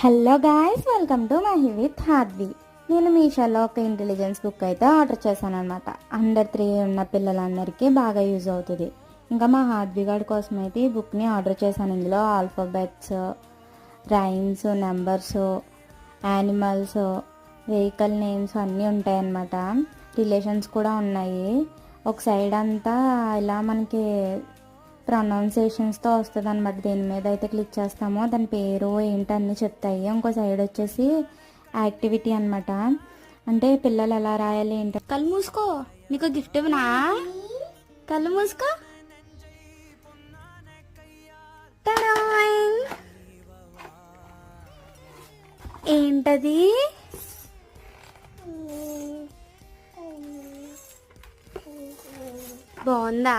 Hello guys, welcome to my with Hardvi. నేను మీషోలో ఒక ఇంటెలిజెన్స్ బుక్ అయితే ఆర్డర్ చేశాను అనమాట. అండర్ 3 ఉన్న పిల్లలందరికీ బాగా యూజ్ అవుతుంది. ఇంకా మా హార్ద్వి గారి కోసం అయితే ఈ బుక్ని ఆర్డర్ చేశాను. ఇందులో alphabets, rhymes, numbers, animals, vehicle names అన్నీ ఉంటాయి అన్నమాట. రిలేషన్స్ కూడా ఉన్నాయి. ఒక సైడ్ అంతా ఇలా మనకి ప్రొనౌన్సియేషన్స్తో వస్తుంది అనమాట. దేని మీద అయితే క్లిక్ చేస్తామో దాని పేరు ఏంటన్నీ చెప్తాయి. ఇంకో సైడ్ వచ్చేసి యాక్టివిటీ అనమాట. అంటే పిల్లలు ఎలా రాయాలి ఏంటి. కళ్ళు మూసుకో, నీకు గిఫ్ట్ ఇవ్వనా? కళ్ళు మూసుకో. ఏంటది? బాగుందా?